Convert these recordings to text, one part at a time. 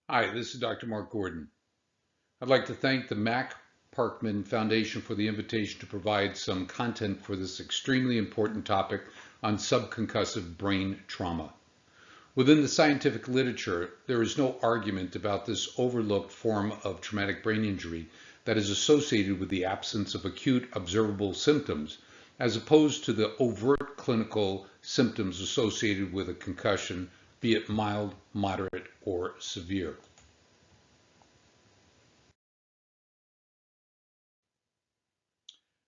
Hi, this is Dr. Mark Gordon. I'd like to thank the Mac Parkman Foundation for the invitation to provide some content for this extremely important topic on subconcussive brain trauma. Within the scientific literature, there is no argument about this overlooked form of traumatic brain injury that is associated with the absence of acute observable symptoms, as opposed to the overt clinical symptoms associated with a concussion, be it mild, moderate, or severe.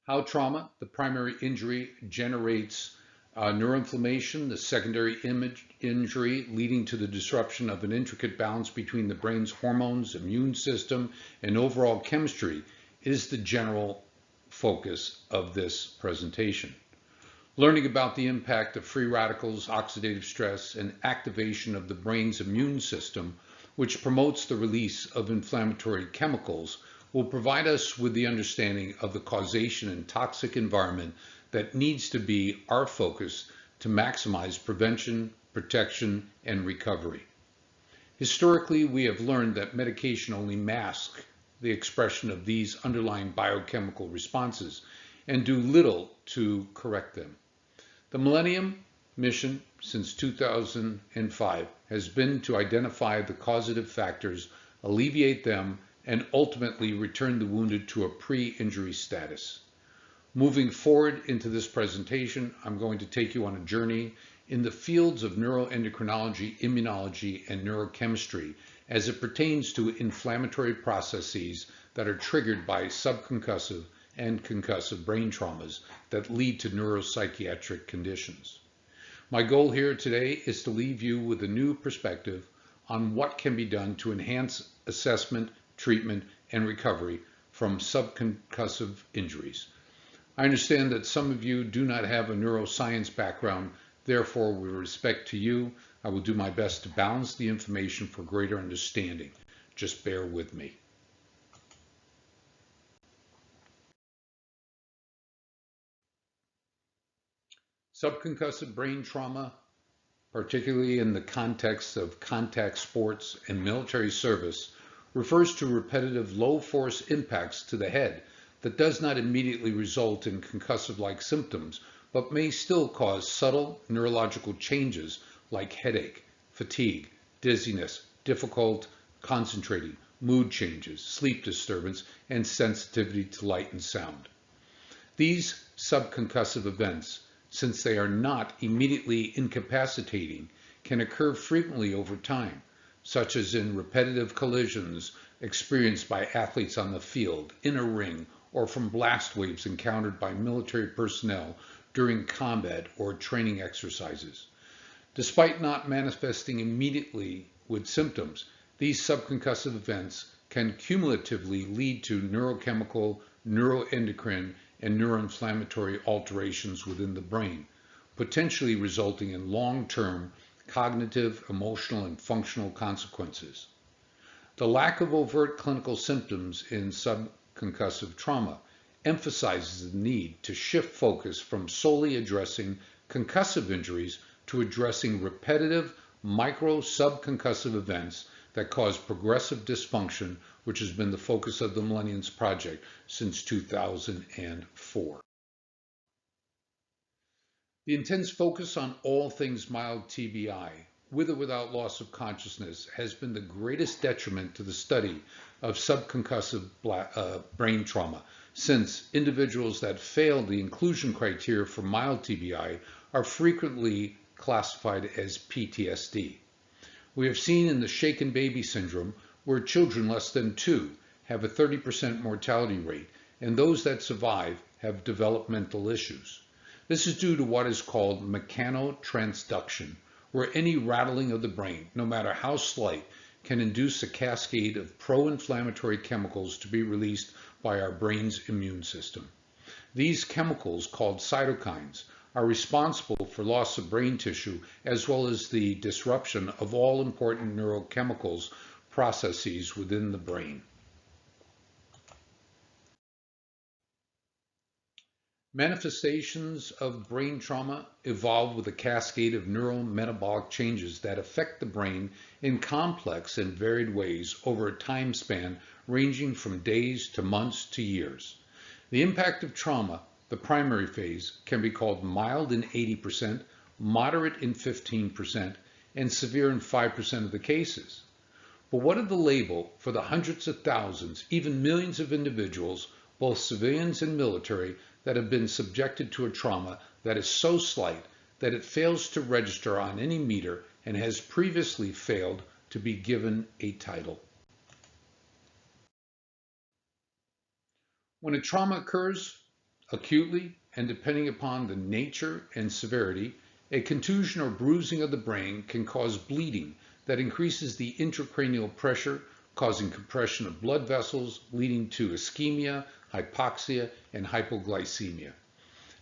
How trauma, the primary injury, generates neuroinflammation, the secondary injury leading to the disruption of an intricate balance between the brain's hormones, immune system, and overall chemistry is the general focus of this presentation. Learning about the impact of free radicals, oxidative stress, and activation of the brain's immune system, which promotes the release of inflammatory chemicals, will provide us with the understanding of the causation and toxic environment that needs to be our focus to maximize prevention, protection, and recovery. Historically, we have learned that medication only masks the expression of these underlying biochemical responses and do little to correct them. The Millennium mission since 2005 has been to identify the causative factors, alleviate them, and ultimately return the wounded to a pre-injury status. Moving forward into this presentation, I'm going to take you on a journey in the fields of neuroendocrinology, immunology, and neurochemistry as it pertains to inflammatory processes that are triggered by subconcussive and concussive brain traumas that lead to neuropsychiatric conditions. My goal here today is to leave you with a new perspective on what can be done to enhance assessment, treatment, and recovery from subconcussive injuries. I understand that some of you do not have a neuroscience background. Therefore, with respect to you, I will do my best to balance the information for greater understanding. Just bear with me. Subconcussive brain trauma, particularly in the context of contact sports and military service, refers to repetitive low-force impacts to the head that does not immediately result in concussive-like symptoms, but may still cause subtle neurological changes like headache, fatigue, dizziness, difficult concentrating, mood changes, sleep disturbance, and sensitivity to light and sound. These subconcussive events, since they are not immediately incapacitating, can occur frequently over time, such as in repetitive collisions experienced by athletes on the field, in a ring, or from blast waves encountered by military personnel during combat or training exercises. Despite not manifesting immediately with symptoms, these subconcussive events can cumulatively lead to neurochemical, neuroendocrine, and neuroinflammatory alterations within the brain, potentially resulting in long-term cognitive, emotional, and functional consequences. The lack of overt clinical symptoms in subconcussive trauma emphasizes the need to shift focus from solely addressing concussive injuries to addressing repetitive micro-subconcussive events that cause progressive dysfunction, which has been the focus of the Millennium Project since 2004. The intense focus on all things mild TBI, with or without loss of consciousness, has been the greatest detriment to the study of subconcussive brain trauma, since individuals that fail the inclusion criteria for mild TBI are frequently classified as PTSD. We have seen in the shaken baby syndrome where children less than 2 have a 30% mortality rate, and those that survive have developmental issues. This is due to what is called mechanotransduction, where any rattling of the brain, no matter how slight, can induce a cascade of pro-inflammatory chemicals to be released by our brain's immune system. These chemicals, called cytokines, are responsible for loss of brain tissue as well as the disruption of all important neurochemicals processes within the brain. Manifestations of brain trauma evolve with a cascade of neurometabolic changes that affect the brain in complex and varied ways over a time span ranging from days to months to years. The impact of trauma, the primary phase, can be called mild in 80%, moderate in 15%, and severe in 5% of the cases. But what of the label for the hundreds of thousands, even millions of individuals, both civilians and military, that have been subjected to a trauma that is so slight that it fails to register on any meter and has previously failed to be given a title? When a trauma occurs acutely and depending upon the nature and severity, a contusion or bruising of the brain can cause bleeding that increases the intracranial pressure, causing compression of blood vessels, leading to ischemia, hypoxia, and hypoglycemia.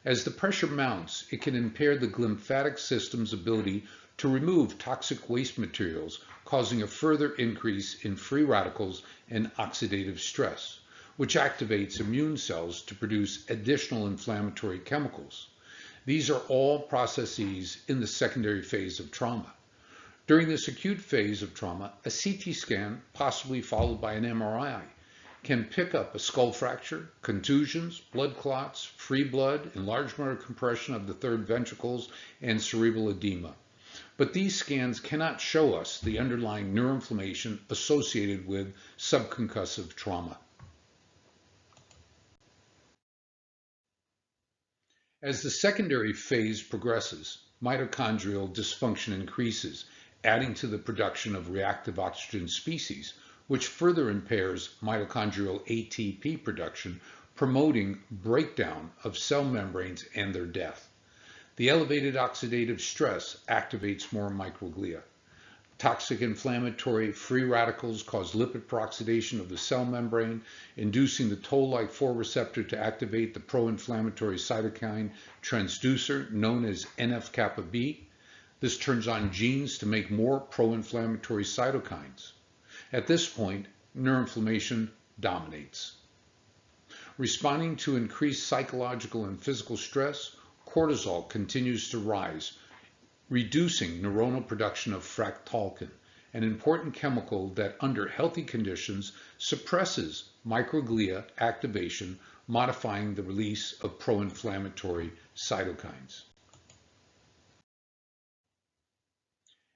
As the pressure mounts, it can impair the lymphatic system's ability to remove toxic waste materials, causing a further increase in free radicals and oxidative stress, which activates immune cells to produce additional inflammatory chemicals. These are all processes in the secondary phase of trauma. During this acute phase of trauma, a CT scan, possibly followed by an MRI, can pick up a skull fracture, contusions, blood clots, free blood, enlargement or compression of the third ventricles, and cerebral edema. But these scans cannot show us the underlying neuroinflammation associated with subconcussive trauma. As the secondary phase progresses, mitochondrial dysfunction increases, adding to the production of reactive oxygen species, which further impairs mitochondrial ATP production, promoting breakdown of cell membranes and their death. The elevated oxidative stress activates more microglia. Toxic inflammatory free radicals cause lipid peroxidation of the cell membrane, inducing the toll-like 4 receptor to activate the pro-inflammatory cytokine transducer known as NF-kappa B. This turns on genes to make more pro-inflammatory cytokines. At this point, neuroinflammation dominates. Responding to increased psychological and physical stress, cortisol continues to rise, reducing neuronal production of fractalkine, an important chemical that under healthy conditions suppresses microglia activation, modifying the release of pro-inflammatory cytokines.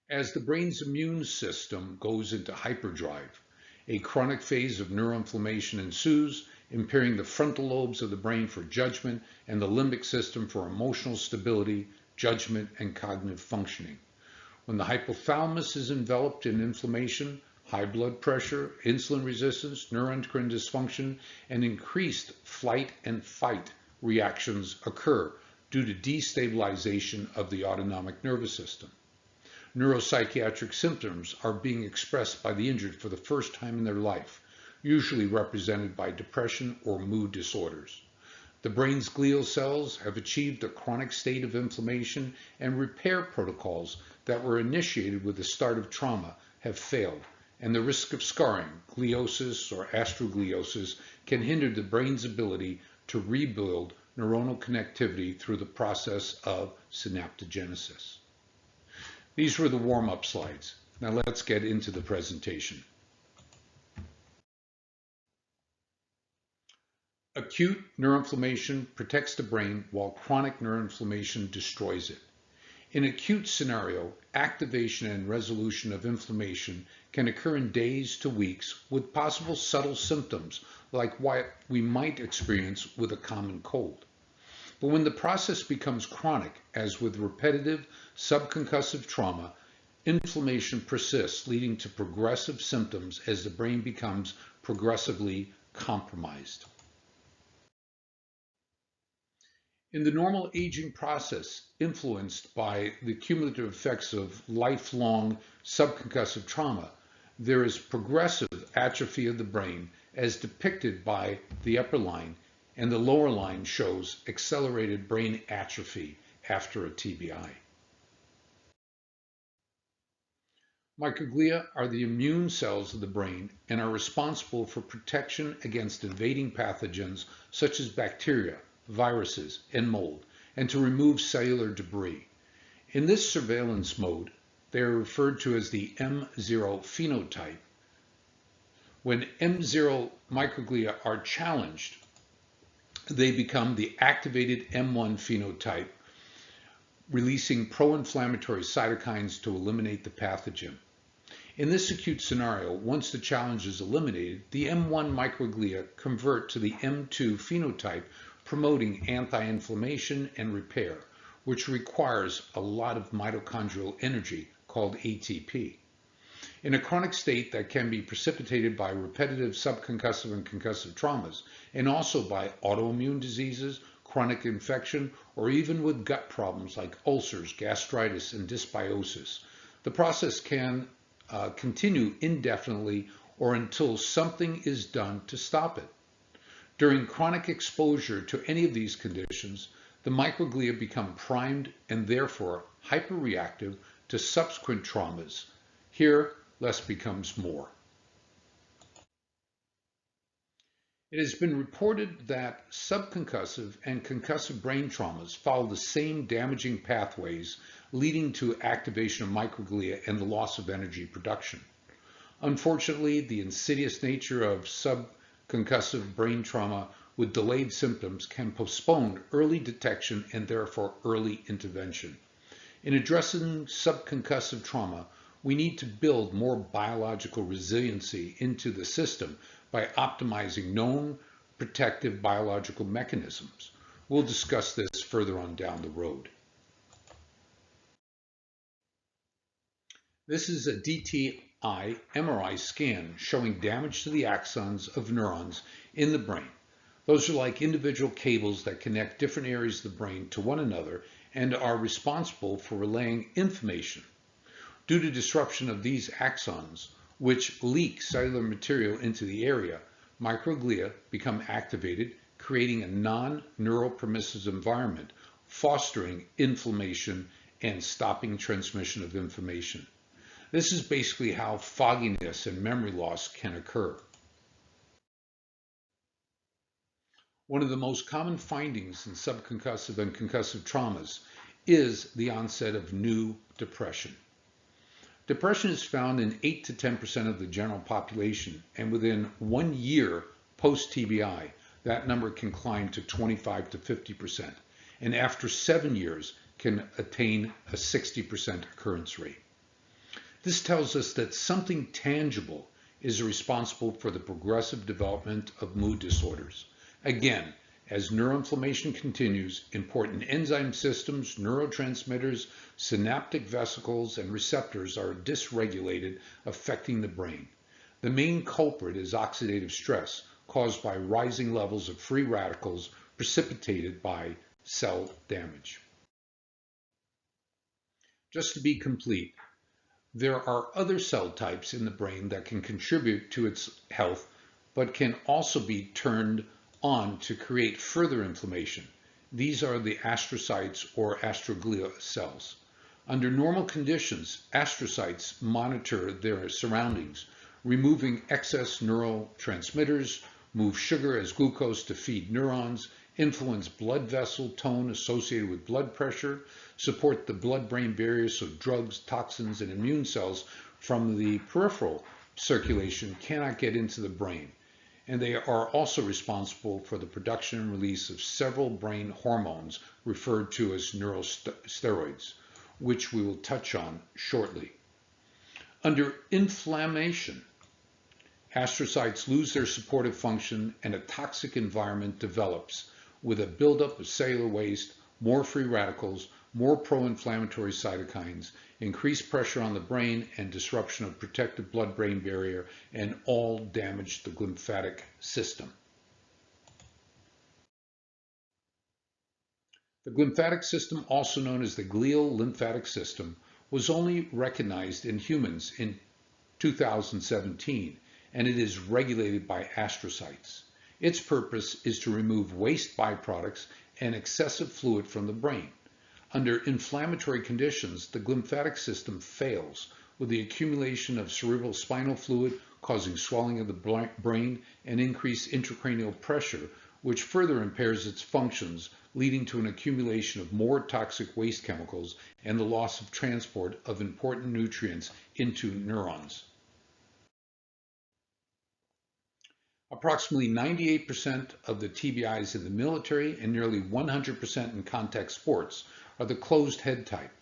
As the brain's immune system goes into hyperdrive, a chronic phase of neuroinflammation ensues, impairing the frontal lobes of the brain for judgment and the limbic system for emotional stability, judgment, and cognitive functioning. When the hypothalamus is enveloped in inflammation, high blood pressure, insulin resistance, neuroendocrine dysfunction, and increased flight and fight reactions occur due to destabilization of the autonomic nervous system. Neuropsychiatric symptoms are being expressed by the injured for the first time in their life, usually represented by depression or mood disorders. The brain's glial cells have achieved a chronic state of inflammation, and repair protocols that were initiated with the start of trauma have failed, and the risk of scarring, gliosis or astrogliosis, can hinder the brain's ability to rebuild neuronal connectivity through the process of synaptogenesis. These were the warm-up slides. Now let's get into the presentation. Acute neuroinflammation protects the brain while chronic neuroinflammation destroys it. In acute scenario, activation and resolution of inflammation can occur in days to weeks with possible subtle symptoms like what we might experience with a common cold. But when the process becomes chronic, as with repetitive subconcussive trauma, inflammation persists, leading to progressive symptoms as the brain becomes progressively compromised. In the normal aging process, influenced by the cumulative effects of lifelong subconcussive trauma, there is progressive atrophy of the brain as depicted by the upper line, and the lower line shows accelerated brain atrophy after a TBI. Microglia are the immune cells of the brain and are responsible for protection against invading pathogens such as bacteria, viruses, and mold, and to remove cellular debris. In this surveillance mode, they are referred to as the M0 phenotype. When M0 microglia are challenged, they become the activated M1 phenotype, releasing pro-inflammatory cytokines to eliminate the pathogen. In this acute scenario, once the challenge is eliminated, the M1 microglia convert to the M2 phenotype, promoting anti-inflammation and repair, which requires a lot of mitochondrial energy called ATP. In a chronic state that can be precipitated by repetitive subconcussive and concussive traumas, and also by autoimmune diseases, chronic infection, or even with gut problems like ulcers, gastritis, and dysbiosis, the process can continue indefinitely or until something is done to stop it. During chronic exposure to any of these conditions, the microglia become primed and therefore hyperreactive to subsequent traumas. Here, less becomes more. It has been reported that subconcussive and concussive brain traumas follow the same damaging pathways, leading to activation of microglia and the loss of energy production. Unfortunately, the insidious nature of subconcussive brain trauma with delayed symptoms can postpone early detection and therefore early intervention. In addressing subconcussive trauma, we need to build more biological resiliency into the system by optimizing known protective biological mechanisms. We'll discuss this further on down the road. This is a DTI MRI scan showing damage to the axons of neurons in the brain. Those are like individual cables that connect different areas of the brain to one another and are responsible for relaying information. Due to disruption of these axons, which leak cellular material into the area, microglia become activated, creating a non-neuropermissive environment, fostering inflammation and stopping transmission of information. This is basically how fogginess and memory loss can occur. One of the most common findings in subconcussive and concussive traumas is the onset of new depression. Depression is found in 8 to 10% of the general population, and within 1 year post-TBI, that number can climb to 25 to 50%, and after 7 years can attain a 60% occurrence rate. This tells us that something tangible is responsible for the progressive development of mood disorders. Again, as neuroinflammation continues, important enzyme systems, neurotransmitters, synaptic vesicles, and receptors are dysregulated, affecting the brain. The main culprit is oxidative stress caused by rising levels of free radicals precipitated by cell damage. Just to be complete, there are other cell types in the brain that can contribute to its health, but can also be turned on to create further inflammation. These are the astrocytes or astroglia cells. Under normal conditions, astrocytes monitor their surroundings, removing excess neurotransmitters, move sugar as glucose to feed neurons, influence blood vessel tone associated with blood pressure, support the blood-brain barrier so drugs, toxins, and immune cells from the peripheral circulation cannot get into the brain. And they are also responsible for the production and release of several brain hormones referred to as neurosteroids, which we will touch on shortly. Under inflammation, astrocytes lose their supportive function and a toxic environment develops with a buildup of cellular waste, more free radicals, more pro-inflammatory cytokines, increased pressure on the brain, and disruption of protective blood-brain barrier, and all damage the lymphatic system. The lymphatic system, also known as the glial lymphatic system, was only recognized in humans in 2017, and it is regulated by astrocytes. Its purpose is to remove waste byproducts and excessive fluid from the brain. Under inflammatory conditions, the lymphatic system fails, with the accumulation of cerebral spinal fluid causing swelling of the brain and increased intracranial pressure, which further impairs its functions, leading to an accumulation of more toxic waste chemicals and the loss of transport of important nutrients into neurons. Approximately 98% of the TBIs in the military and nearly 100% in contact sports are the closed head type.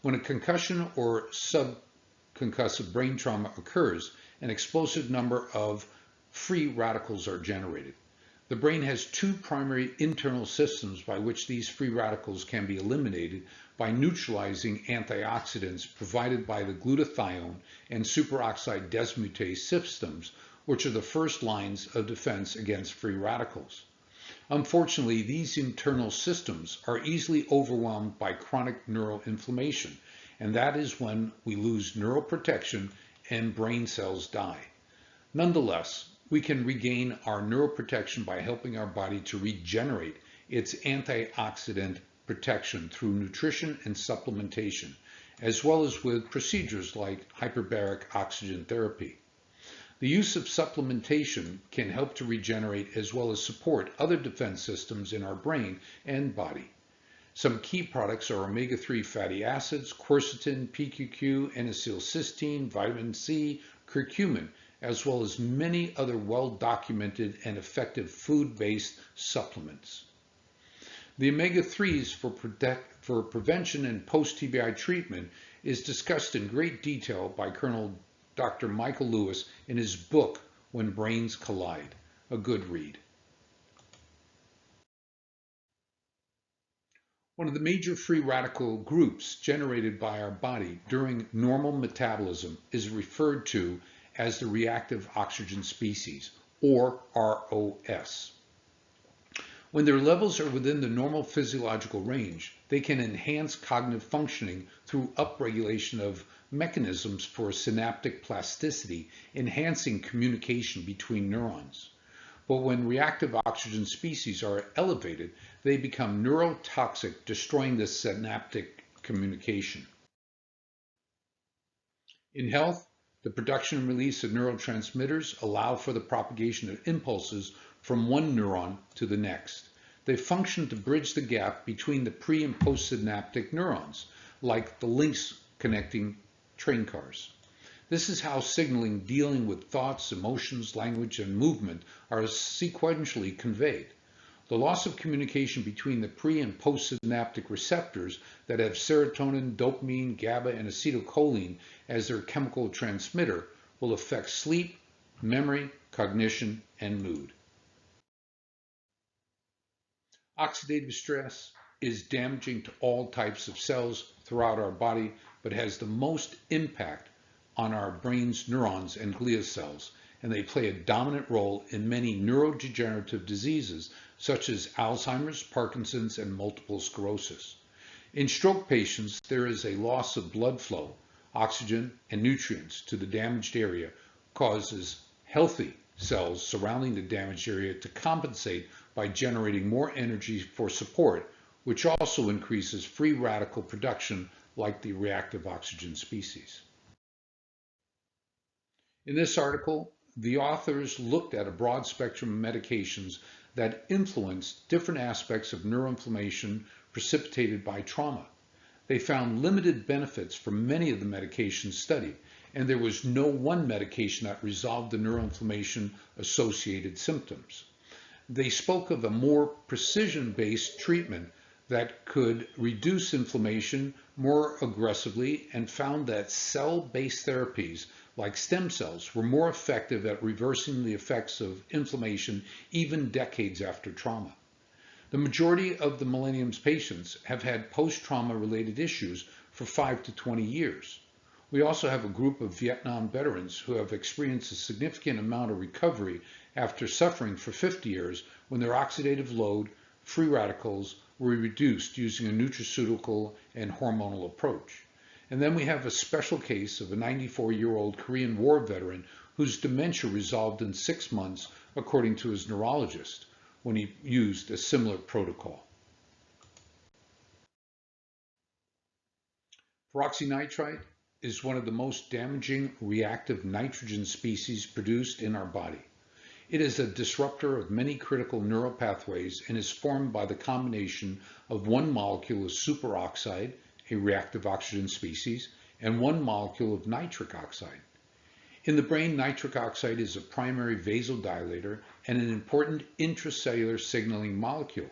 When a concussion or subconcussive brain trauma occurs, an explosive number of free radicals are generated. The brain has two primary internal systems by which these free radicals can be eliminated by neutralizing antioxidants provided by the glutathione and superoxide dismutase systems, which are the first lines of defense against free radicals. Unfortunately, these internal systems are easily overwhelmed by chronic neuroinflammation, and that is when we lose neuroprotection and brain cells die. Nonetheless, we can regain our neuroprotection by helping our body to regenerate its antioxidant protection through nutrition and supplementation, as well as with procedures like hyperbaric oxygen therapy. The use of supplementation can help to regenerate as well as support other defense systems in our brain and body. Some key products are omega-3 fatty acids, quercetin, PQQ, N-acetylcysteine, vitamin C, curcumin, as well as many other well-documented and effective food-based supplements. The omega-3s for prevention and post-TBI treatment is discussed in great detail by Colonel Dr. Michael Lewis in his book, When Brains Collide, a good read. One of the major free radical groups generated by our body during normal metabolism is referred to as the reactive oxygen species, or ROS. When their levels are within the normal physiological range, they can enhance cognitive functioning through upregulation of mechanisms for synaptic plasticity, enhancing communication between neurons. But when reactive oxygen species are elevated, they become neurotoxic, destroying the synaptic communication. In health, the production and release of neurotransmitters allow for the propagation of impulses from one neuron to the next. They function to bridge the gap between the pre- and postsynaptic neurons, like the links connecting train cars. This is how signaling dealing with thoughts, emotions, language, and movement are sequentially conveyed. The loss of communication between the pre- and postsynaptic receptors that have serotonin, dopamine, GABA, and acetylcholine as their chemical transmitter will affect sleep, memory, cognition, and mood. Oxidative stress is damaging to all types of cells throughout our body, but has the most impact on our brain's neurons and glia cells, and they play a dominant role in many neurodegenerative diseases such as Alzheimer's, Parkinson's, and multiple sclerosis. In stroke patients, there is a loss of blood flow, oxygen, and nutrients to the damaged area, causes healthy cells surrounding the damaged area to compensate by generating more energy for support, which also increases free radical production like the reactive oxygen species. In this article, the authors looked at a broad spectrum of medications that influence different aspects of neuroinflammation precipitated by trauma. They found limited benefits from many of the medications studied, and there was no one medication that resolved the neuroinflammation associated symptoms. They spoke of a more precision-based treatment that could reduce inflammation more aggressively, and found that cell-based therapies like stem cells were more effective at reversing the effects of inflammation even decades after trauma. The majority of the Millennium's patients have had post-trauma related issues for 5 to 20 years. We also have a group of Vietnam veterans who have experienced a significant amount of recovery after suffering for 50 years when their oxidative load, free radicals, were reduced using a nutraceutical and hormonal approach. And then we have a special case of a 94-year-old Korean War veteran whose dementia resolved in 6 months, according to his neurologist, when he used a similar protocol. Peroxynitrite is one of the most damaging reactive nitrogen species produced in our body. It is a disruptor of many critical neural pathways and is formed by the combination of one molecule of superoxide, a reactive oxygen species, and one molecule of nitric oxide. In the brain, nitric oxide is a primary vasodilator and an important intracellular signaling molecule.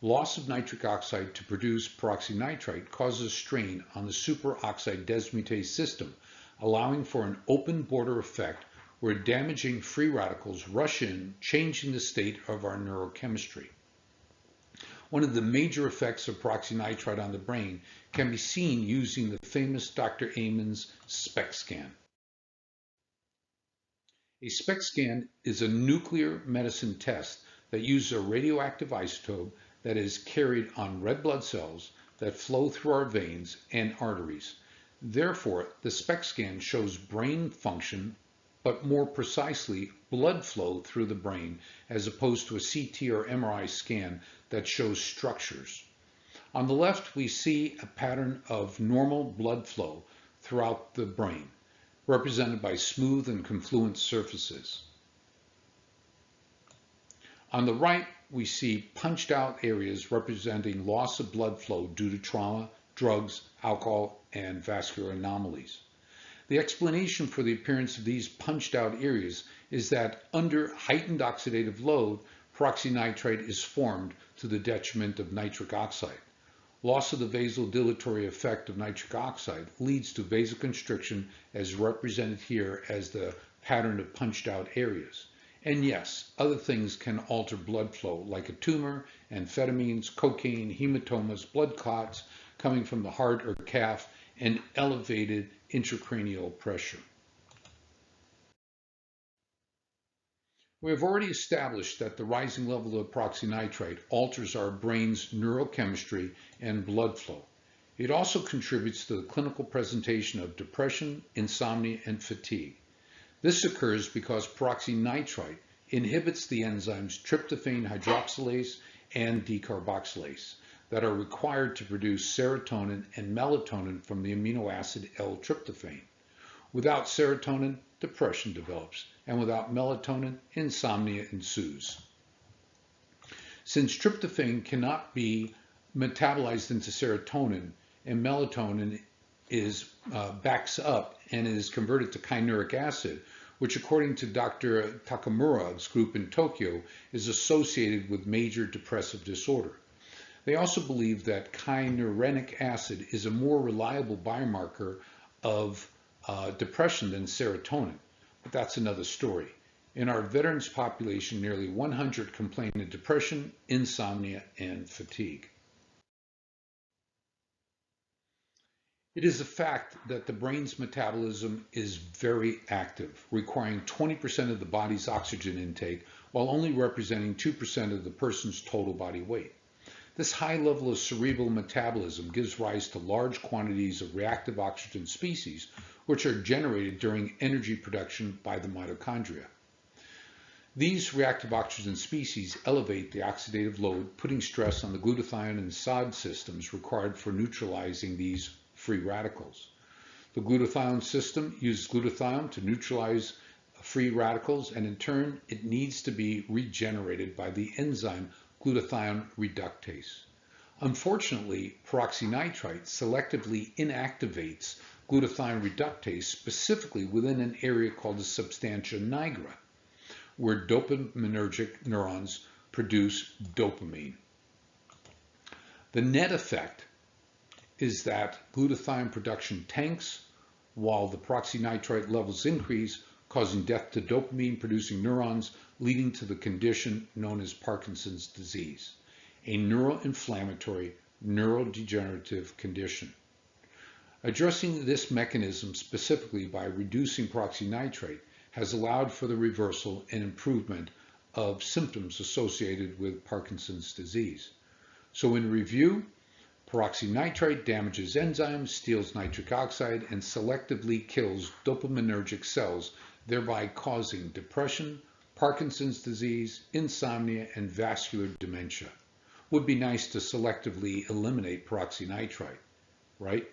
Loss of nitric oxide to produce peroxynitrite causes strain on the superoxide dismutase system, allowing for an open border effect where damaging free radicals rush in, changing the state of our neurochemistry. One of the major effects of peroxynitrite on the brain can be seen using the famous Dr. Amen's SPECT scan. A SPECT scan is a nuclear medicine test that uses a radioactive isotope that is carried on red blood cells that flow through our veins and arteries. Therefore, the SPECT scan shows brain function, but more precisely blood flow through the brain, as opposed to a CT or MRI scan that shows structures. On the left, we see a pattern of normal blood flow throughout the brain, represented by smooth and confluent surfaces. On the right, we see punched out areas representing loss of blood flow due to trauma, drugs, alcohol, and vascular anomalies. The explanation for the appearance of these punched out areas is that under heightened oxidative load, peroxynitrite is formed to the detriment of nitric oxide. Loss of the vasodilatory effect of nitric oxide leads to vasoconstriction, as represented here as the pattern of punched out areas. And yes, other things can alter blood flow, like a tumor, amphetamines, cocaine, hematomas, blood clots coming from the heart or calf, and elevated intracranial pressure. We have already established that the rising level of peroxynitrite alters our brain's neurochemistry and blood flow. It also contributes to the clinical presentation of depression, insomnia, and fatigue. This occurs because peroxynitrite inhibits the enzymes tryptophan hydroxylase and decarboxylase that are required to produce serotonin and melatonin from the amino acid L-tryptophan. Without serotonin, depression develops, and without melatonin, insomnia ensues. Since tryptophan cannot be metabolized into serotonin, and melatonin backs up and is converted to kynuric acid, which according to Dr. Takamura's group in Tokyo is associated with major depressive disorder. They also believe that kynurenic acid is a more reliable biomarker of depression than serotonin, but that's another story. In our veterans population, nearly 100 complain of depression, insomnia, and fatigue. It is a fact that the brain's metabolism is very active, requiring 20% of the body's oxygen intake while only representing 2% of the person's total body weight. This high level of cerebral metabolism gives rise to large quantities of reactive oxygen species, which are generated during energy production by the mitochondria. These reactive oxygen species elevate the oxidative load, putting stress on the glutathione and SOD systems required for neutralizing these free radicals. The glutathione system uses glutathione to neutralize free radicals, and in turn, it needs to be regenerated by the enzyme glutathione reductase. Unfortunately, peroxynitrite selectively inactivates glutathione reductase, specifically within an area called the substantia nigra, where dopaminergic neurons produce dopamine. The net effect is that glutathione production tanks while the peroxynitrite levels increase, causing death to dopamine-producing neurons, leading to the condition known as Parkinson's disease, a neuroinflammatory, neurodegenerative condition. Addressing this mechanism specifically by reducing peroxynitrite has allowed for the reversal and improvement of symptoms associated with Parkinson's disease. So in review, peroxynitrite damages enzymes, steals nitric oxide, and selectively kills dopaminergic cells, thereby causing depression, Parkinson's disease, insomnia, and vascular dementia. Would be nice to selectively eliminate peroxynitrite, right?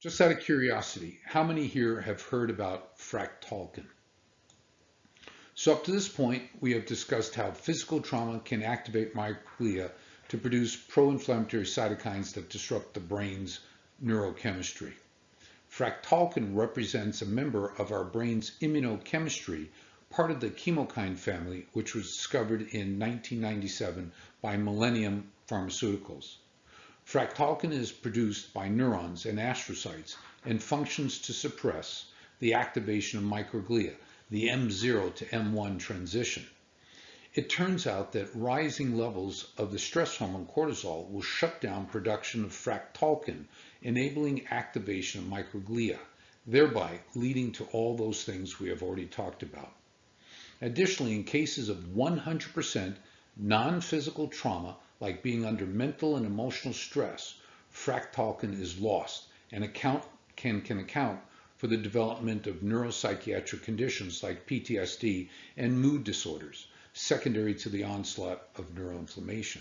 Just out of curiosity, how many here have heard about fractalkine? So up to this point, we have discussed how physical trauma can activate microglia to produce pro-inflammatory cytokines that disrupt the brain's neurochemistry. Fractalkine represents a member of our brain's immunochemistry, part of the chemokine family, which was discovered in 1997 by Millennium Pharmaceuticals. Fractalkine is produced by neurons and astrocytes and functions to suppress the activation of microglia, the M0 to M1 transition. It turns out that rising levels of the stress hormone cortisol will shut down production of fractalkine, enabling activation of microglia, thereby leading to all those things we have already talked about. Additionally, in cases of 100% non-physical trauma, like being under mental and emotional stress, fractalkine is lost and can account for the development of neuropsychiatric conditions like PTSD and mood disorders, secondary to the onslaught of neuroinflammation.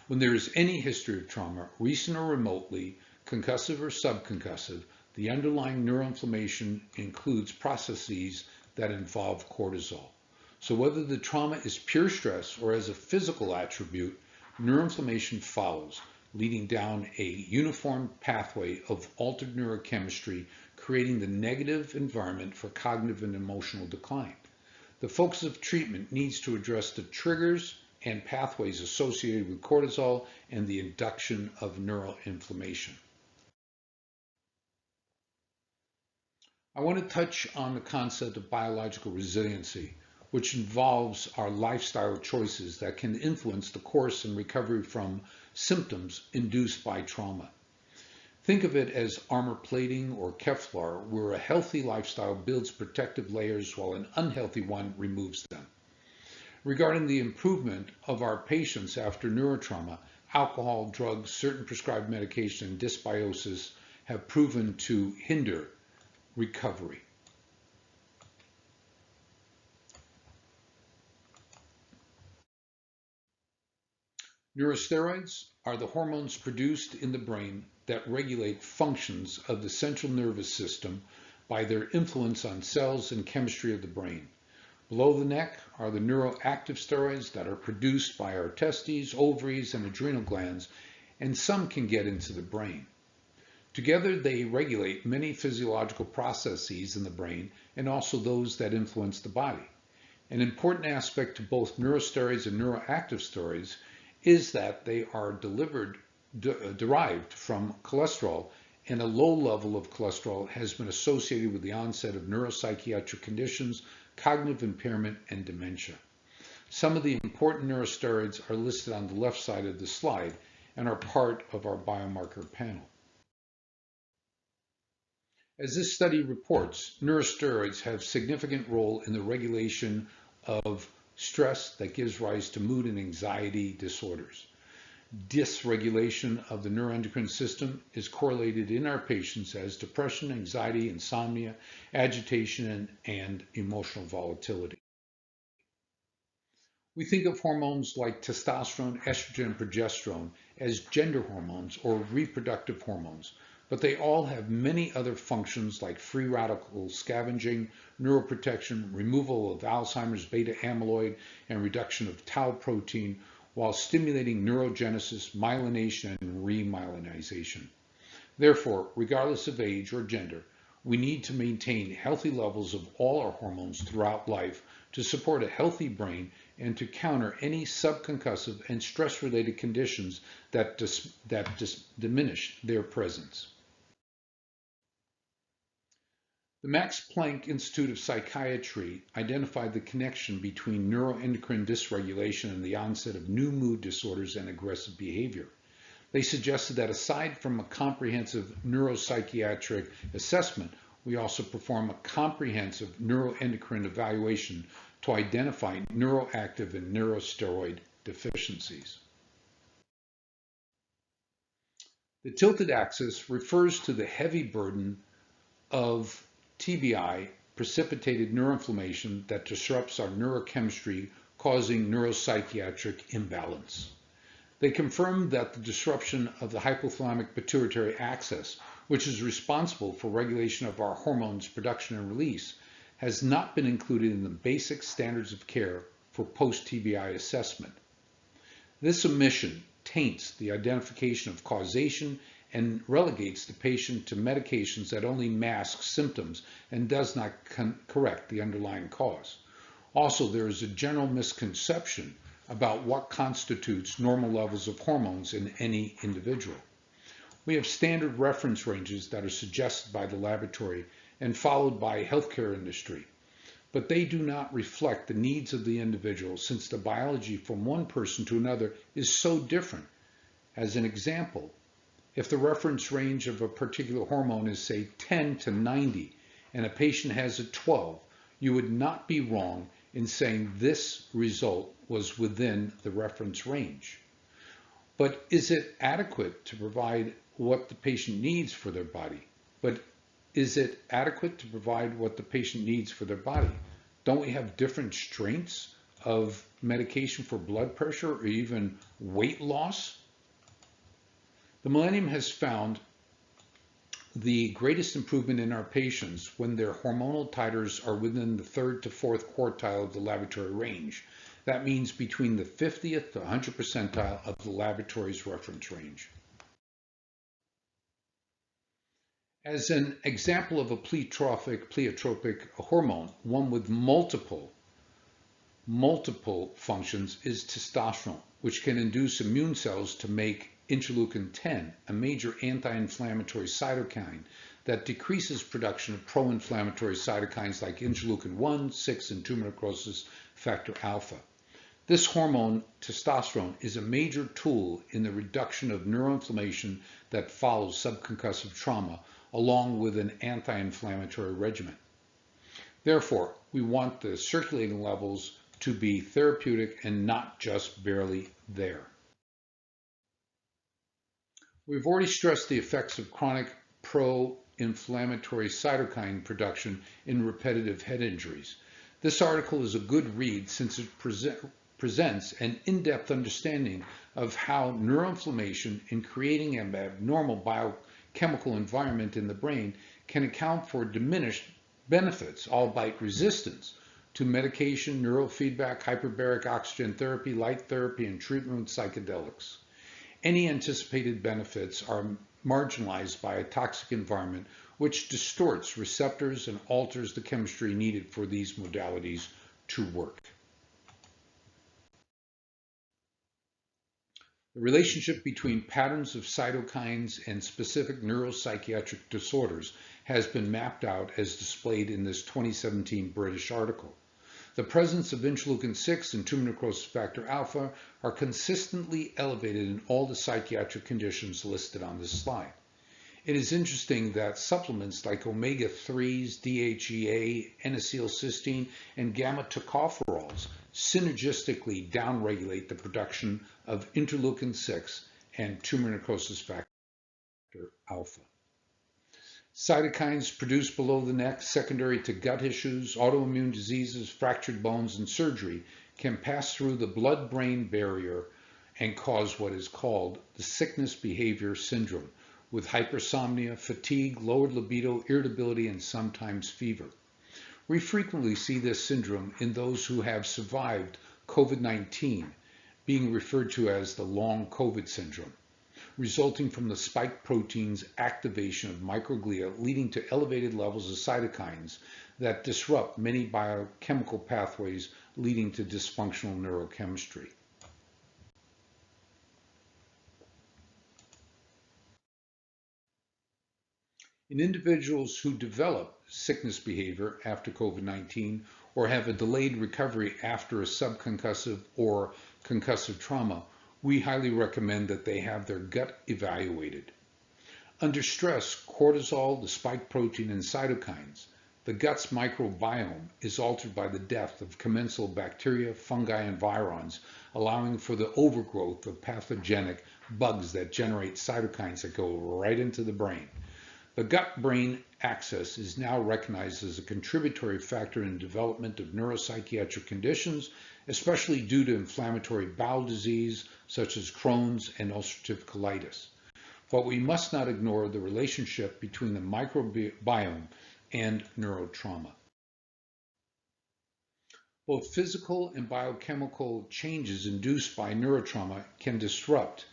When there is any history of trauma, recent or remotely, concussive or subconcussive, the underlying neuroinflammation includes processes that involve cortisol. So whether the trauma is pure stress or as a physical attribute, neuroinflammation follows, leading down a uniform pathway of altered neurochemistry, creating the negative environment for cognitive and emotional decline. The focus of treatment needs to address the triggers and pathways associated with cortisol and the induction of neuroinflammation. I want to touch on the concept of biological resiliency, which involves our lifestyle choices that can influence the course and recovery from symptoms induced by trauma. Think of it as armor plating or Kevlar, where a healthy lifestyle builds protective layers while an unhealthy one removes them. Regarding the improvement of our patients after neurotrauma, alcohol, drugs, certain prescribed medication, and dysbiosis have proven to hinder recovery. Neurosteroids are the hormones produced in the brain that regulate functions of the central nervous system by their influence on cells and chemistry of the brain. Below the neck are the neuroactive steroids that are produced by our testes, ovaries, and adrenal glands, and some can get into the brain. Together, they regulate many physiological processes in the brain and also those that influence the body. An important aspect to both neurosteroids and neuroactive steroids is that they are derived from cholesterol, and a low level of cholesterol has been associated with the onset of neuropsychiatric conditions, cognitive impairment, and dementia. Some of the important neurosteroids are listed on the left side of the slide and are part of our biomarker panel. As this study reports, neurosteroids have a significant role in the regulation of stress that gives rise to mood and anxiety disorders. Dysregulation of the neuroendocrine system is correlated in our patients as depression, anxiety, insomnia, agitation, and emotional volatility. We think of hormones like testosterone, estrogen, and progesterone as gender hormones or reproductive hormones, but they all have many other functions like free radical scavenging, neuroprotection, removal of Alzheimer's beta amyloid, and reduction of tau protein, while stimulating neurogenesis, myelination, and remyelinization. Therefore, regardless of age or gender, we need to maintain healthy levels of all our hormones throughout life to support a healthy brain and to counter any subconcussive and stress-related conditions that diminish their presence. The Max Planck Institute of Psychiatry identified the connection between neuroendocrine dysregulation and the onset of new mood disorders and aggressive behavior. They suggested that aside from a comprehensive neuropsychiatric assessment, we also perform a comprehensive neuroendocrine evaluation to identify neuroactive and neurosteroid deficiencies. The tilted axis refers to the heavy burden of TBI, precipitated neuroinflammation that disrupts our neurochemistry, causing neuropsychiatric imbalance. They confirmed that the disruption of the hypothalamic pituitary axis, which is responsible for regulation of our hormones production and release, has not been included in the basic standards of care for post-TBI assessment. This omission taints the identification of causation and relegates the patient to medications that only mask symptoms and does not correct the underlying cause. Also, there is a general misconception about what constitutes normal levels of hormones in any individual. We have standard reference ranges that are suggested by the laboratory and followed by healthcare industry, but they do not reflect the needs of the individual since the biology from one person to another is so different. As an example, if the reference range of a particular hormone is, say, 10 to 90, and a patient has a 12, you would not be wrong in saying this result was within the reference range. But is it adequate to provide what the patient needs for their body? Don't we have different strengths of medication for blood pressure or even weight loss? The Millennium has found the greatest improvement in our patients when their hormonal titers are within the 3rd to 4th quartile of the laboratory range. That means between the 50th to 100th percentile of the laboratory's reference range. As an example of a pleiotropic hormone, one with multiple functions is testosterone, which can induce immune cells to make interleukin-10, a major anti-inflammatory cytokine that decreases production of pro-inflammatory cytokines like interleukin-1, 6, and tumor necrosis factor alpha. This hormone, testosterone, is a major tool in the reduction of neuroinflammation that follows subconcussive trauma, along with an anti-inflammatory regimen. Therefore, we want the circulating levels to be therapeutic and not just barely there. We've already stressed the effects of chronic pro-inflammatory cytokine production in repetitive head injuries. This article is a good read since it presents an in-depth understanding of how neuroinflammation in creating an abnormal biochemical environment in the brain can account for diminished benefits, albeit resistance, to medication, neurofeedback, hyperbaric oxygen therapy, light therapy, and treatment with psychedelics. Any anticipated benefits are marginalized by a toxic environment which distorts receptors and alters the chemistry needed for these modalities to work. The relationship between patterns of cytokines and specific neuropsychiatric disorders has been mapped out as displayed in this 2017 British article. The presence of interleukin-6 and tumor necrosis factor alpha are consistently elevated in all the psychiatric conditions listed on this slide. It is interesting that supplements like omega-3s, DHEA, N-acetylcysteine, and gamma-tocopherols synergistically downregulate the production of interleukin-6 and tumor necrosis factor alpha. Cytokines produced below the neck, secondary to gut issues, autoimmune diseases, fractured bones, and surgery, can pass through the blood-brain barrier and cause what is called the sickness behavior syndrome, with hypersomnia, fatigue, lowered libido, irritability, and sometimes fever. We frequently see this syndrome in those who have survived COVID-19, being referred to as the long COVID syndrome, resulting from the spike protein's activation of microglia, leading to elevated levels of cytokines that disrupt many biochemical pathways, leading to dysfunctional neurochemistry. In individuals who develop sickness behavior after COVID-19 or have a delayed recovery after a subconcussive or concussive trauma, we highly recommend that they have their gut evaluated. Under stress, cortisol, the spike protein, and cytokines, the gut's microbiome is altered by the death of commensal bacteria, fungi, and virions, allowing for the overgrowth of pathogenic bugs that generate cytokines that go right into the brain. The gut-brain axis is now recognized as a contributory factor in the development of neuropsychiatric conditions, especially due to inflammatory bowel disease such as Crohn's and ulcerative colitis. But we must not ignore the relationship between the microbiome and neurotrauma. Both physical and biochemical changes induced by neurotrauma can disrupt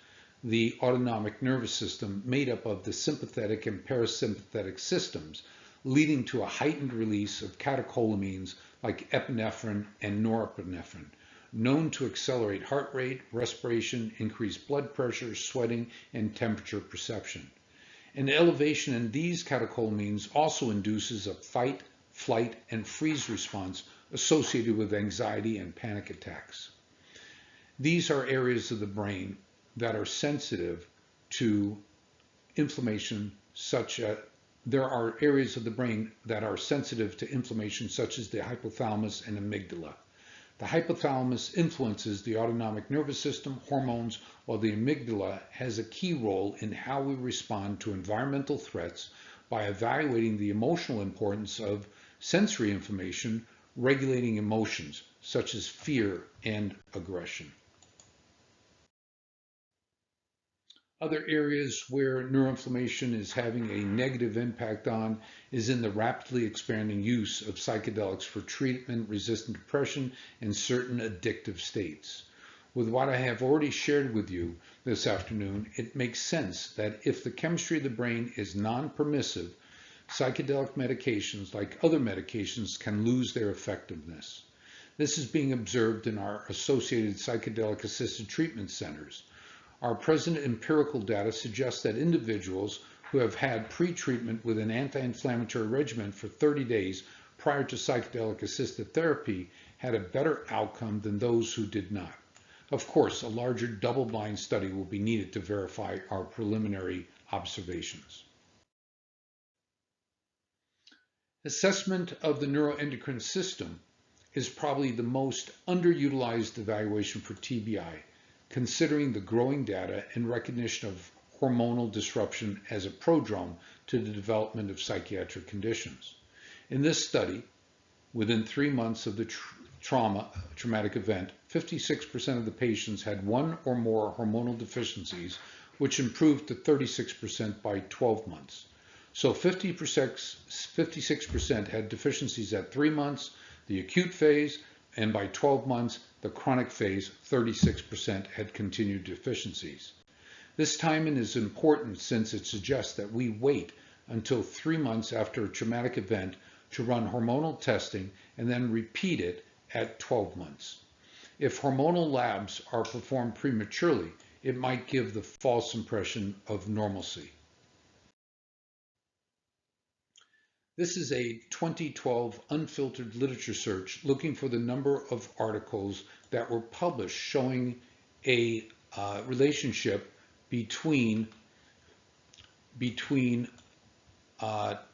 the autonomic nervous system made up of the sympathetic and parasympathetic systems, leading to a heightened release of catecholamines like epinephrine and norepinephrine, known to accelerate heart rate, respiration, increase blood pressure, sweating, and temperature perception. An elevation in these catecholamines also induces a fight, flight, and freeze response associated with anxiety and panic attacks. These are areas of the brain that are sensitive to inflammation, there are areas of the brain that are sensitive to inflammation, such as the hypothalamus and amygdala. The hypothalamus influences the autonomic nervous system, hormones, while the amygdala has a key role in how we respond to environmental threats by evaluating the emotional importance of sensory information, regulating emotions such as fear and aggression. Other areas where neuroinflammation is having a negative impact on is in the rapidly expanding use of psychedelics for treatment-resistant depression and certain addictive states. With what I have already shared with you this afternoon, it makes sense that if the chemistry of the brain is non-permissive, psychedelic medications, like other medications, can lose their effectiveness. This is being observed in our associated psychedelic-assisted treatment centers. Our present empirical data suggests that individuals who have had pre-treatment with an anti-inflammatory regimen for 30 days prior to psychedelic-assisted therapy had a better outcome than those who did not. Of course, a larger double-blind study will be needed to verify our preliminary observations. Assessment of the neuroendocrine system is probably the most underutilized evaluation for TBI, considering the growing data and recognition of hormonal disruption as a prodrome to the development of psychiatric conditions. In this study, within 3 months of the traumatic event, 56% of the patients had one or more hormonal deficiencies, which improved to 36% by 12 months. So 56% had deficiencies at 3 months, the acute phase, and by 12 months, the chronic phase, 36% had continued deficiencies. This timing is important since it suggests that we wait until 3 months after a traumatic event to run hormonal testing and then repeat it at 12 months. If hormonal labs are performed prematurely, it might give the false impression of normalcy. This is a 2012 unfiltered literature search looking for the number of articles that were published showing a relationship between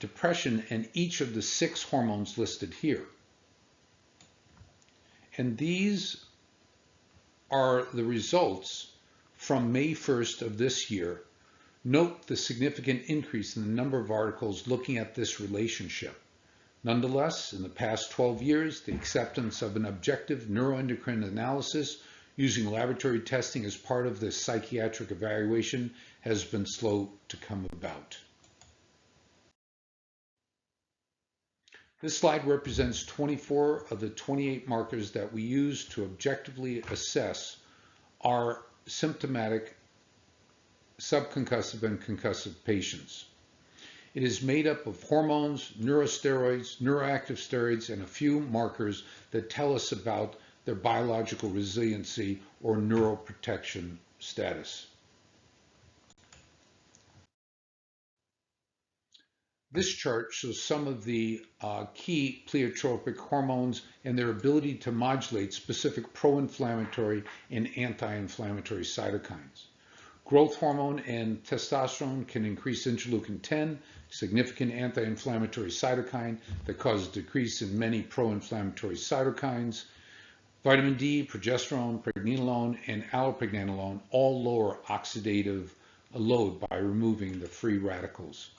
depression and each of the 6 hormones listed here. And these are the results from May 1st of this year. Note the significant increase in the number of articles looking at this relationship. Nonetheless, in the past 12 years, the acceptance of an objective neuroendocrine analysis using laboratory testing as part of this psychiatric evaluation has been slow to come about. This slide represents 24 of the 28 markers that we use to objectively assess our symptomatic subconcussive and concussive patients. It is made up of hormones, neurosteroids, neuroactive steroids, and a few markers that tell us about their biological resiliency or neuroprotection status. This chart shows some of the key pleiotropic hormones and their ability to modulate specific pro-inflammatory and anti-inflammatory cytokines. Growth hormone and testosterone can increase interleukin-10, significant anti-inflammatory cytokine that causes decrease in many pro-inflammatory cytokines. Vitamin D, progesterone, pregnenolone, and allopregnanolone all lower oxidative load by removing the free radicals.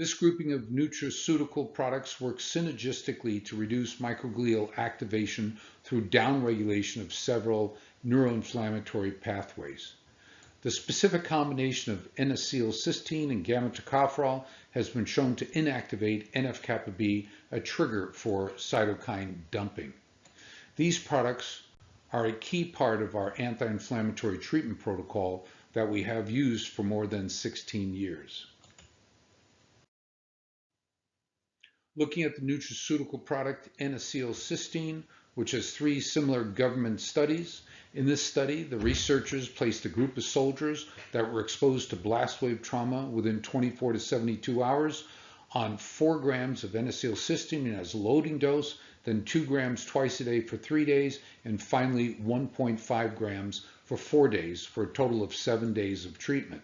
This grouping of nutraceutical products works synergistically to reduce microglial activation through downregulation of several neuroinflammatory pathways. The specific combination of N-acetylcysteine and gamma-tocopherol has been shown to inactivate NF-kappa B, a trigger for cytokine dumping. These products are a key part of our anti-inflammatory treatment protocol that we have used for more than 16 years. Looking at the nutraceutical product N-acetylcysteine, which has 3 similar government studies. In this study, the researchers placed a group of soldiers that were exposed to blast wave trauma within 24 to 72 hours on 4 grams of N-acetylcysteine as a loading dose, then 2 grams twice a day for 3 days, and finally 1.5 grams for 4 days, for a total of 7 days of treatment.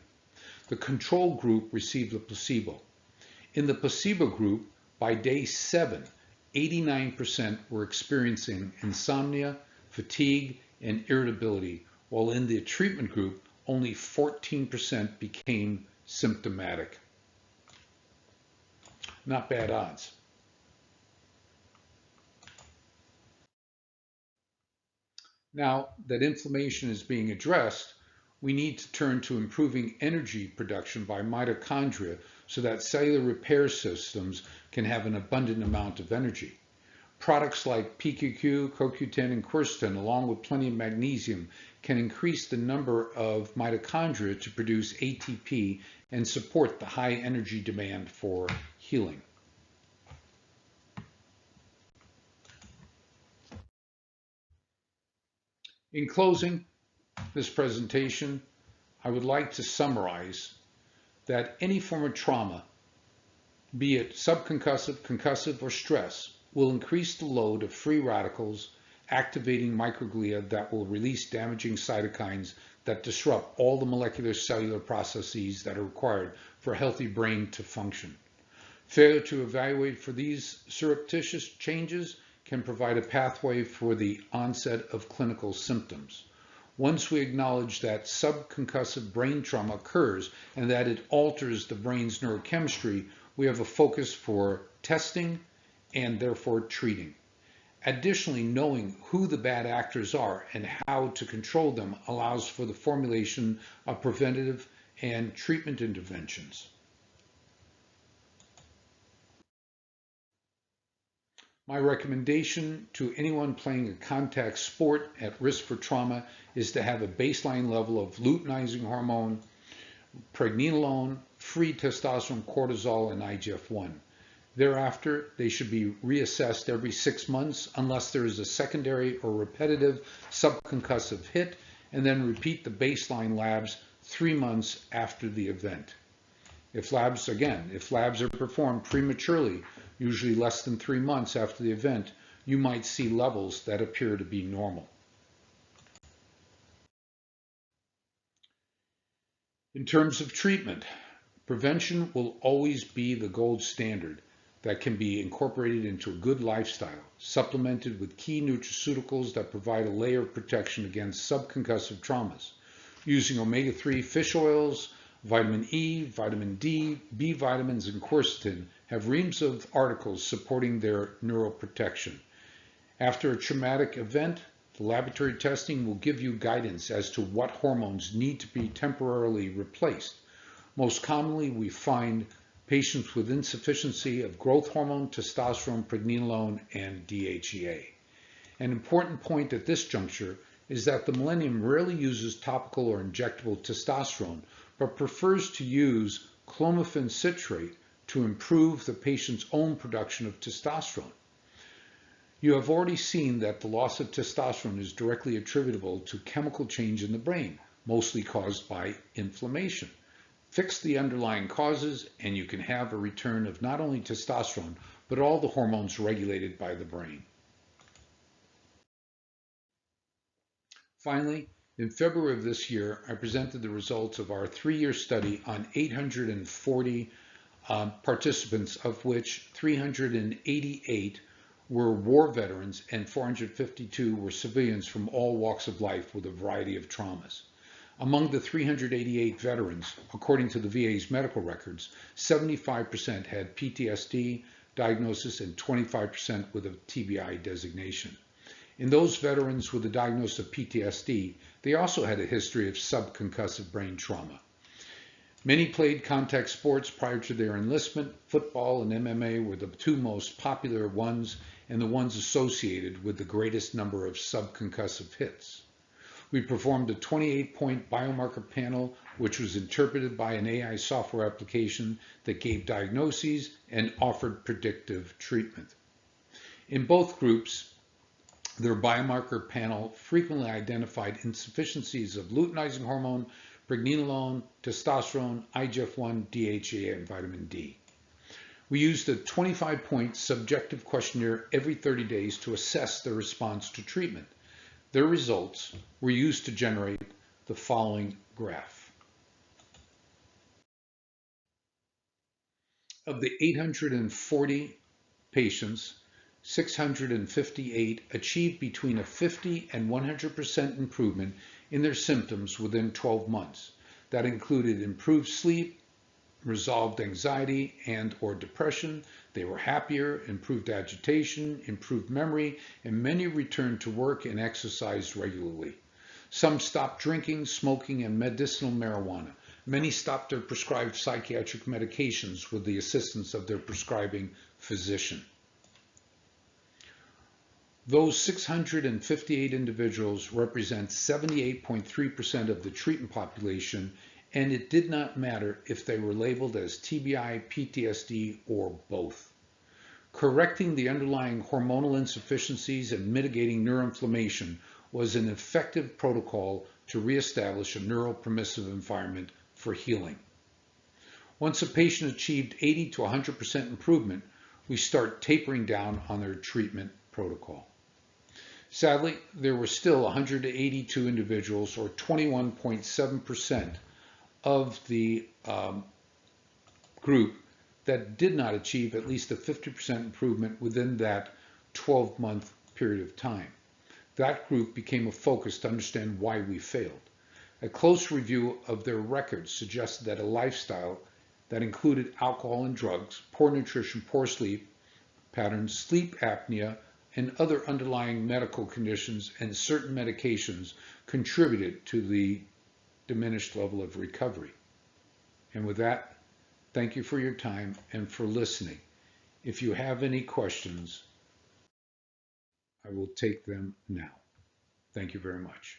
The control group received a placebo. In the placebo group, by day 7, 89% were experiencing insomnia, fatigue, and irritability, while in the treatment group, only 14% became symptomatic. Not bad odds. Now that inflammation is being addressed, we need to turn to improving energy production by mitochondria so that cellular repair systems can have an abundant amount of energy. Products like PQQ, CoQ10, and quercetin, along with plenty of magnesium, can increase the number of mitochondria to produce ATP and support the high energy demand for healing. In closing this presentation, I would like to summarize that any form of trauma, be it subconcussive, concussive, or stress, will increase the load of free radicals, activating microglia that will release damaging cytokines that disrupt all the molecular cellular processes that are required for a healthy brain to function. Failure to evaluate for these surreptitious changes can provide a pathway for the onset of clinical symptoms. Once we acknowledge that subconcussive brain trauma occurs and that it alters the brain's neurochemistry, we have a focus for testing and therefore treating. Additionally, knowing who the bad actors are and how to control them allows for the formulation of preventative and treatment interventions. My recommendation to anyone playing a contact sport at risk for trauma is to have a baseline level of luteinizing hormone, pregnenolone, free testosterone, cortisol, and IGF-1. Thereafter, they should be reassessed every 6 months unless there is a secondary or repetitive subconcussive hit, and then repeat the baseline labs 3 months after the event. If labs are performed prematurely, usually less than 3 months after the event, you might see levels that appear to be normal. In terms of treatment, prevention will always be the gold standard that can be incorporated into a good lifestyle, supplemented with key nutraceuticals that provide a layer of protection against subconcussive traumas, using omega-3 fish oils, vitamin E, vitamin D, B vitamins, and quercetin have reams of articles supporting their neuroprotection. After a traumatic event, the laboratory testing will give you guidance as to what hormones need to be temporarily replaced. Most commonly, we find patients with insufficiency of growth hormone, testosterone, pregnenolone, and DHEA. An important point at this juncture is that the Millennium rarely uses topical or injectable testosterone, but prefers to use clomiphene citrate to improve the patient's own production of testosterone. You have already seen that the loss of testosterone is directly attributable to chemical change in the brain, mostly caused by inflammation. Fix the underlying causes and you can have a return of not only testosterone, but all the hormones regulated by the brain. Finally, in February of this year, I presented the results of our 3-year study on 840 participants, of which 388 were war veterans and 452 were civilians from all walks of life with a variety of traumas. Among the 388 veterans, according to the VA's medical records, 75% had PTSD diagnosis and 25% with a TBI designation. In those veterans with a diagnosis of PTSD, they also had a history of subconcussive brain trauma. Many played contact sports prior to their enlistment. Football and MMA were the two most popular ones and the ones associated with the greatest number of subconcussive hits. We performed a 28-point biomarker panel, which was interpreted by an AI software application that gave diagnoses and offered predictive treatment. In both groups, their biomarker panel frequently identified insufficiencies of luteinizing hormone, pregnenolone, testosterone, IGF-1, DHEA, and vitamin D. We used a 25-point subjective questionnaire every 30 days to assess their response to treatment. Their results were used to generate the following graph. Of the 840 patients, 658 achieved between a 50 and 100% improvement in their symptoms within 12 months. That included improved sleep, resolved anxiety and/or depression. They were happier, improved agitation, improved memory, and many returned to work and exercised regularly. Some stopped drinking, smoking, and medicinal marijuana. Many stopped their prescribed psychiatric medications with the assistance of their prescribing physician. Those 658 individuals represent 78.3% of the treatment population, and it did not matter if they were labeled as TBI, PTSD, or both. Correcting the underlying hormonal insufficiencies and mitigating neuroinflammation was an effective protocol to reestablish a neuropermissive environment for healing. Once a patient achieved 80 to 100% improvement, we start tapering down on their treatment protocol. Sadly, there were still 182 individuals, or 21.7%, of the group that did not achieve at least a 50% improvement within that 12-month period of time. That group became a focus to understand why we failed. A close review of their records suggested that a lifestyle that included alcohol and drugs, poor nutrition, poor sleep patterns, sleep apnea, and other underlying medical conditions and certain medications contributed to the diminished level of recovery. And with that, thank you for your time and for listening. If you have any questions, I will take them now. Thank you very much.